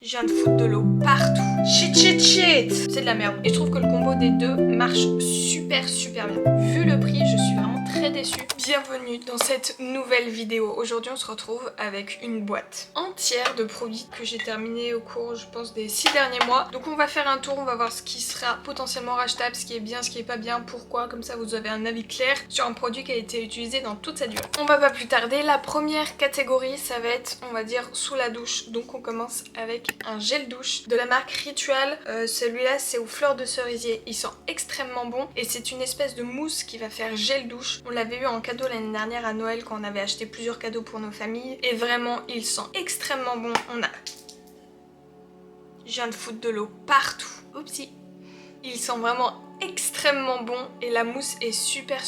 Je viens de foutre de l'eau partout. Shit, shit, shit. C'est de la merde. Et je trouve que le combo des deux marche super bien. Vu le prix, je suis vraiment très déçue. Bienvenue dans cette nouvelle vidéo. Aujourd'hui, on se retrouve avec une boîte entière de produits que j'ai terminé au cours, je pense, des 6 derniers mois. Donc on va faire un tour, on va voir ce qui sera potentiellement rachetable, ce qui est bien, ce qui est pas bien, pourquoi. Comme ça, vous avez un avis clair sur un produit qui a été utilisé dans toute sa durée. On va pas plus tarder. La première catégorie, ça va être, on va dire, sous la douche. Donc on commence avec un gel douche de la marque Ritual. Celui-là, c'est aux fleurs de cerisier. Il sent extrêmement bon et c'est une espèce de mousse qui va faire gel douche. On l'avait eu en cadeau l'année dernière à Noël quand on avait acheté plusieurs cadeaux pour nos familles et vraiment, il sent extrêmement bon. Je viens de foutre de l'eau partout. Oupsie. Il sent vraiment extrêmement bon et la mousse est super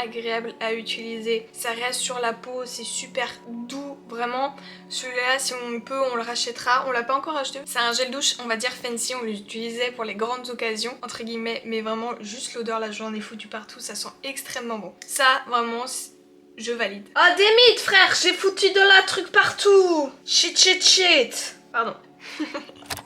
agréable à utiliser. Ça reste sur la peau, c'est super doux, vraiment. Celui-là, si on peut, on le rachètera. On l'a pas encore acheté. C'est un gel douche, on va dire fancy, on l'utilisait pour les grandes occasions, entre guillemets, mais vraiment juste l'odeur, là j'en ai foutu partout, ça sent extrêmement bon. Ça, vraiment, je valide. Oh, des mythes, frère, j'ai foutu de la truc partout. Shit. Pardon.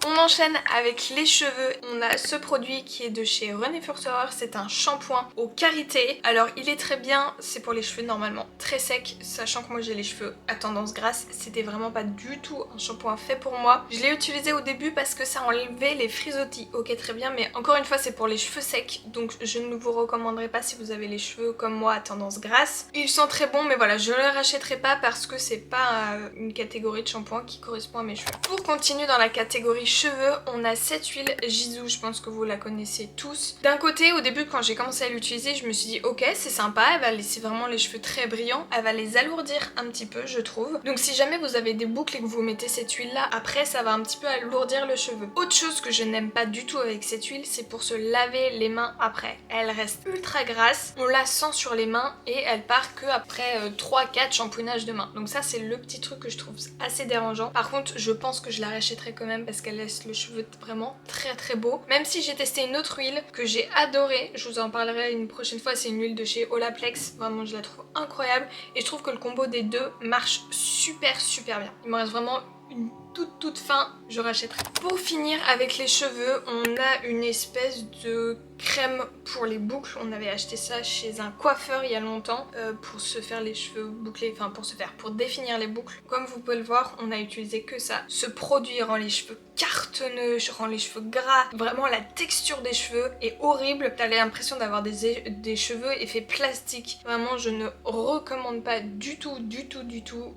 On enchaîne avec les cheveux. On a ce produit qui est de chez René Furterer. C'est un shampoing au karité. Alors il est très bien, c'est pour les cheveux normalement très secs, sachant que moi j'ai les cheveux à tendance grasse. C'était vraiment pas du tout un shampoing fait pour moi. Je l'ai utilisé au début parce que ça enlevait les frisottis. Ok, très bien, mais encore une fois c'est pour les cheveux secs. Donc je ne vous recommanderais pas si vous avez les cheveux comme moi à tendance grasse. Il sent très bon, mais voilà, je ne le rachèterai pas parce que c'est pas une catégorie de shampoing qui correspond à mes cheveux. Pour continuer dans la catégorie cheveux, on a cette huile Jisoo, je pense que vous la connaissez tous. D'un côté, au début quand j'ai commencé à l'utiliser, je me suis dit ok, c'est sympa, elle va laisser vraiment les cheveux très brillants, elle va les alourdir un petit peu, je trouve. Donc si jamais vous avez des boucles et que vous mettez cette huile là, après ça va un petit peu alourdir le cheveu. Autre chose que je n'aime pas du tout avec cette huile, c'est pour se laver les mains après. Elle reste ultra grasse, on la sent sur les mains et elle part que après 3-4 shampooinages de mains. Donc ça c'est le petit truc que je trouve assez dérangeant. Par contre, je pense que je la rachèterai quand même parce qu'elle laisse le cheveu vraiment très beau. Même si j'ai testé une autre huile que j'ai adorée, je vous en parlerai une prochaine fois, c'est une huile de chez Olaplex, vraiment je la trouve incroyable et je trouve que le combo des deux marche super bien. Il me reste vraiment une toute fin, je rachèterai. Pour finir avec les cheveux, on a une espèce de crème pour les boucles. On avait acheté ça chez un coiffeur il y a longtemps pour se faire les cheveux bouclés, enfin pour définir les boucles. Comme vous pouvez le voir, on a utilisé que ça. Ce produit rend les cheveux cartonneux, rend les cheveux gras. Vraiment la texture des cheveux est horrible. T'as l'impression d'avoir des cheveux effet plastique. Vraiment je ne recommande pas du tout.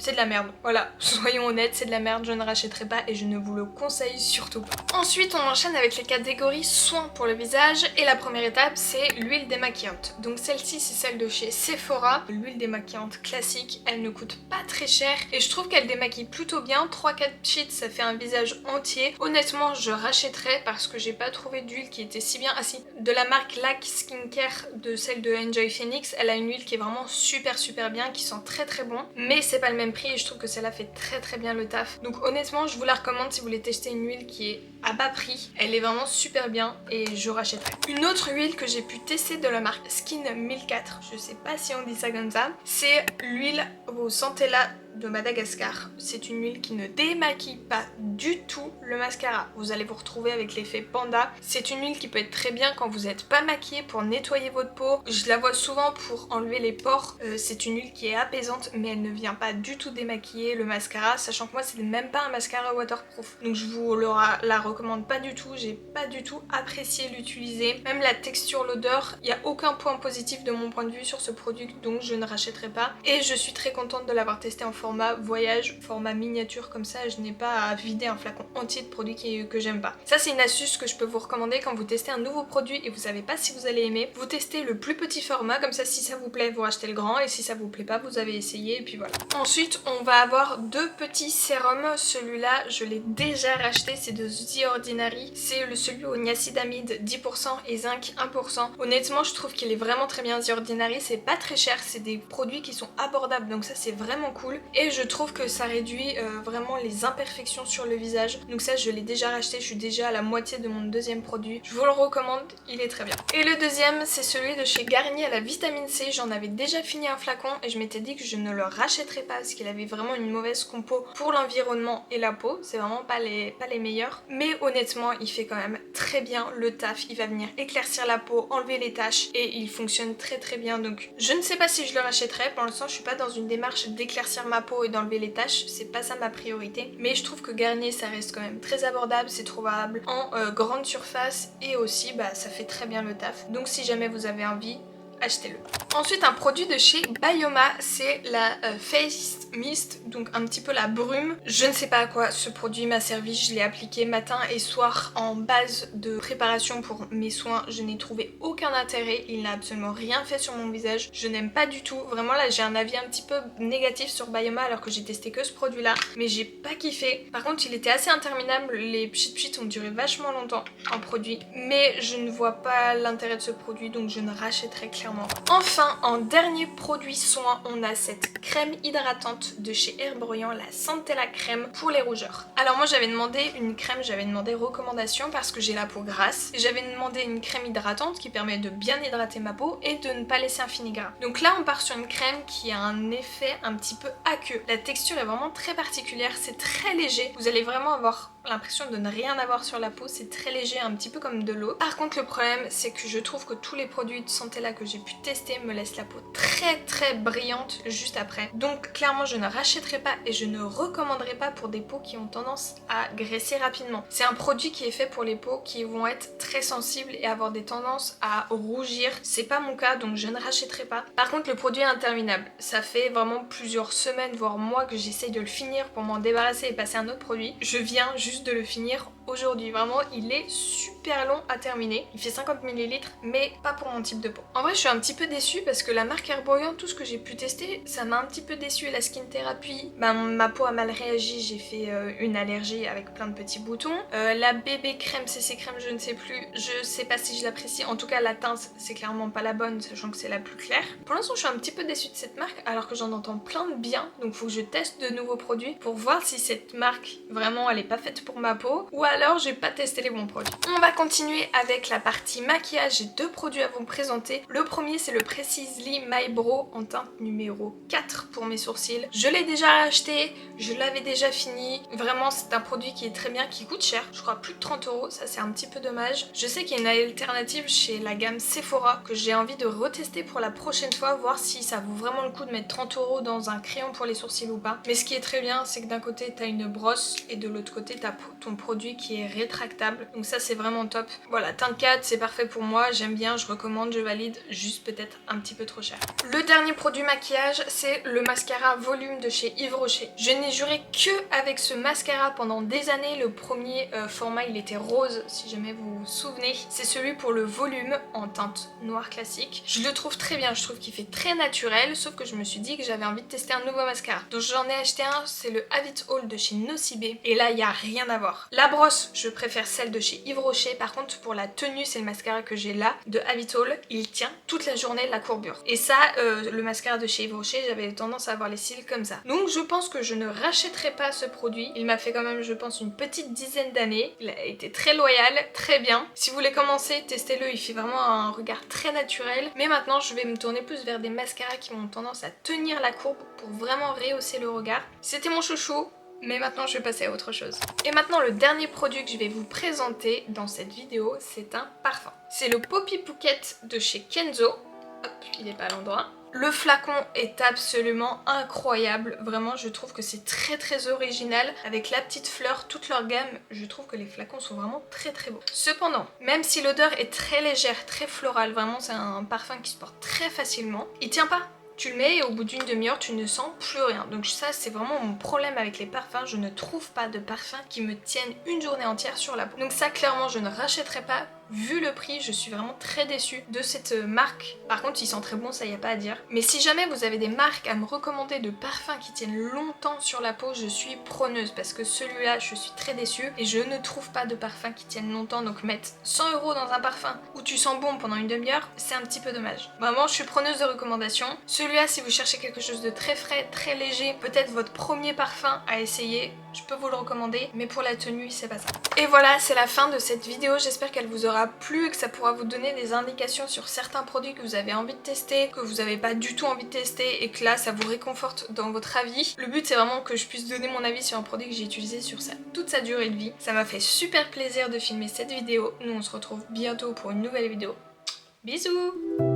C'est de la merde. Voilà, soyons honnêtes, c'est de la merde, je ne rachèterai pas et je ne vous le conseille surtout pas. Ensuite on enchaîne avec les catégories soins pour le visage et la première étape c'est l'huile démaquillante. Donc celle-ci c'est celle de chez Sephora. L'huile démaquillante classique, elle ne coûte pas très cher et je trouve qu'elle démaquille plutôt bien. 3-4 sheets ça fait un visage entier. Honnêtement je rachèterais parce que j'ai pas trouvé d'huile qui était si bien. Ah si, de la marque Lac Skincare, de celle de Enjoy Phoenix, elle a une huile qui est vraiment super bien, qui sent très bon, mais c'est pas le même prix et je trouve que celle-là fait très bien le taf. Donc honnêtement je vous la recommande si vous voulez tester une huile qui est à bas prix. Elle est vraiment super bien et je rachèterai. Une autre huile que j'ai pu tester de la marque Skin 1004, je sais pas si on dit ça comme ça, c'est l'huile au Centella de Madagascar. C'est une huile qui ne démaquille pas du tout le mascara. Vous allez vous retrouver avec l'effet panda. C'est une huile qui peut être très bien quand vous n'êtes pas maquillé pour nettoyer votre peau. Je la vois souvent pour enlever les pores. C'est une huile qui est apaisante mais elle ne vient pas du tout démaquiller le mascara, sachant que moi c'est même pas un mascara waterproof. Donc je vous la recommande pas du tout. J'ai pas du tout apprécié l'utiliser. Même la texture, l'odeur, il n'y a aucun point positif de mon point de vue sur ce produit, donc je ne rachèterai pas. Et je suis très contente de l'avoir testé en format voyage, format miniature, comme ça je n'ai pas à vider un flacon entier de produits que j'aime pas. Ça c'est une astuce que je peux vous recommander quand vous testez un nouveau produit et vous savez pas si vous allez aimer. Vous testez le plus petit format, comme ça si ça vous plaît vous achetez le grand et si ça vous plaît pas vous avez essayé et puis voilà. Ensuite on va avoir deux petits sérums. Celui-là je l'ai déjà racheté, c'est de The Ordinary. C'est celui au niacinamide 10% et zinc 1%. Honnêtement je trouve qu'il est vraiment très bien. The Ordinary c'est pas très cher, c'est des produits qui sont abordables donc ça c'est vraiment cool. et je trouve que ça réduit vraiment les imperfections sur le visage. Donc ça je l'ai déjà racheté, je suis déjà à la moitié de mon deuxième produit. Je vous le recommande, il est très bien. Et le deuxième c'est celui de chez Garnier à la vitamine C. J'en avais déjà fini un flacon et je m'étais dit que je ne le rachèterais pas parce qu'il avait vraiment une mauvaise compo pour l'environnement et la peau. C'est vraiment pas les meilleurs. Mais honnêtement il fait quand même très bien le taf. Il va venir éclaircir la peau, enlever les taches et il fonctionne très bien. Donc je ne sais pas si je le rachèterai. Pour l'instant je suis pas dans une démarche d'éclaircir ma peau et d'enlever les taches. C'est pas ça ma priorité. Mais je trouve que Garnier ça reste quand même très abordable. C'est trouvable en grande surface et aussi ça fait très bien le taf. Donc si jamais vous avez envie, achetez-le. Ensuite un produit de chez Bioma, c'est la Face Mist, donc un petit peu la brume. Je ne sais pas à quoi ce produit m'a servi, je l'ai appliqué matin et soir en base de préparation pour mes soins. Je n'ai trouvé aucun intérêt, il n'a absolument rien fait sur mon visage. Je n'aime pas du tout, vraiment là j'ai un avis un petit peu négatif sur Bioma alors que j'ai testé que ce produit là, mais j'ai pas kiffé. Par contre il était assez interminable, les pchit ont duré vachement longtemps en produit, mais je ne vois pas l'intérêt de ce produit donc je ne rachèterai clairement. Enfin, en dernier produit soin, on a cette crème hydratante de chez Herborian, la Centella crème pour les rougeurs. Alors moi j'avais demandé une crème, j'avais demandé recommandation parce que j'ai la peau grasse. J'avais demandé une crème hydratante qui permet de bien hydrater ma peau et de ne pas laisser un fini gras. Donc là on part sur une crème qui a un effet un petit peu aqueux. La texture est vraiment très particulière, c'est très léger. Vous allez vraiment avoir l'impression de ne rien avoir sur la peau, c'est très léger, un petit peu comme de l'eau. Par contre le problème c'est que je trouve que tous les produits de Centella que j'ai pu tester me laissent la peau très brillante juste après. Donc clairement je ne rachèterai pas et je ne recommanderai pas pour des peaux qui ont tendance à graisser rapidement. C'est un produit qui est fait pour les peaux qui vont être très sensibles et avoir des tendances à rougir. C'est pas mon cas donc je ne rachèterai pas. Par contre le produit est interminable. Ça fait vraiment plusieurs semaines voire mois que j'essaye de le finir pour m'en débarrasser et passer à un autre produit. Je viens juste de le finir aujourd'hui. Vraiment il est super long à terminer. Il fait 50 ml mais pas pour mon type de peau. En vrai je suis un petit peu déçue parce que la marque Herborian, tout ce que j'ai pu tester, ça m'a un petit peu déçue. La Skin Therapy, ma peau a mal réagi, j'ai fait une allergie avec plein de petits boutons. La bébé crème, CC crème, je ne sais plus, je sais pas si je l'apprécie. En tout cas la teinte c'est clairement pas la bonne, sachant que c'est la plus claire. Pour l'instant je suis un petit peu déçue de cette marque alors que j'en entends plein de bien. Donc faut que je teste de nouveaux produits pour voir si cette marque vraiment elle est pas faite pour ma peau ou alors j'ai pas testé les bons produits. On va continuer avec la partie maquillage. J'ai deux produits à vous présenter. Le premier c'est le Precisely My Brow en teinte numéro 4 pour mes sourcils. Je l'ai déjà acheté, je l'avais déjà fini. Vraiment c'est un produit qui est très bien, qui coûte cher. Je crois plus de 30 €, ça c'est un petit peu dommage. Je sais qu'il y a une alternative chez la gamme Sephora que j'ai envie de retester pour la prochaine fois, voir si ça vaut vraiment le coup de mettre 30 € dans un crayon pour les sourcils ou pas. Mais ce qui est très bien c'est que d'un côté t'as une brosse et de l'autre côté t'as ton produit qui est rétractable. Donc ça c'est vraiment top. Voilà, teinte 4 c'est parfait pour moi, j'aime bien, je recommande, je valide, juste peut-être un petit peu trop cher. Le dernier produit maquillage c'est le mascara volume de chez Yves Rocher. Je n'ai juré que avec ce mascara pendant des années. Le premier format il était rose si jamais vous vous souvenez. C'est celui pour le volume en teinte noire classique. Je le trouve très bien, je trouve qu'il fait très naturel, sauf que je me suis dit que j'avais envie de tester un nouveau mascara. Donc j'en ai acheté un, c'est le Have It All de chez Nocibé et là il n'y a rien à voir. La brosse je préfère celle de chez Yves Rocher, par contre pour la tenue c'est le mascara que j'ai là de Have It All, il tient toute la journée la courbure. Et ça le mascara de chez Yves Rocher j'avais tendance à avoir les cils comme ça. Donc je pense que je ne rachèterai pas ce produit. Il m'a fait quand même je pense une petite dizaine d'années. Il a été très loyal, très bien. Si vous voulez commencer, testez-le, il fait vraiment un regard très naturel. Mais maintenant je vais me tourner plus vers des mascaras qui ont tendance à tenir la courbe pour vraiment rehausser le regard. C'était mon chouchou. Mais maintenant je vais passer à autre chose. Et maintenant le dernier produit que je vais vous présenter dans cette vidéo, c'est un parfum. C'est le Poppy Phuket de chez Kenzo. Hop, il est pas à l'endroit. Le flacon est absolument incroyable, vraiment je trouve que c'est très original. Avec la petite fleur, toute leur gamme, je trouve que les flacons sont vraiment très beaux. Cependant, même si l'odeur est très légère, très florale, vraiment c'est un parfum qui se porte très facilement, il tient pas. Tu le mets et au bout d'une demi-heure tu ne sens plus rien. Donc ça c'est vraiment mon problème avec les parfums. Je ne trouve pas de parfum qui me tienne une journée entière sur la peau. Donc ça clairement je ne rachèterai pas vu le prix, je suis vraiment très déçue de cette marque. Par contre, il sent très bon, ça y a pas à dire. Mais si jamais vous avez des marques à me recommander de parfums qui tiennent longtemps sur la peau, je suis preneuse parce que celui-là, je suis très déçue et je ne trouve pas de parfums qui tiennent longtemps. Donc mettre 100 € dans un parfum où tu sens bon pendant une demi-heure, c'est un petit peu dommage. Vraiment, je suis preneuse de recommandations. Celui-là, si vous cherchez quelque chose de très frais, très léger, peut-être votre premier parfum à essayer, je peux vous le recommander, mais pour la tenue, c'est pas ça. Et voilà, c'est la fin de cette vidéo. J'espère qu'elle vous aura plu, que ça pourra vous donner des indications sur certains produits que vous avez envie de tester, que vous n'avez pas du tout envie de tester et que là, ça vous réconforte dans votre avis. Le but, c'est vraiment que je puisse donner mon avis sur un produit que j'ai utilisé sur toute sa durée de vie. Ça m'a fait super plaisir de filmer cette vidéo. Nous, on se retrouve bientôt pour une nouvelle vidéo. Bisous!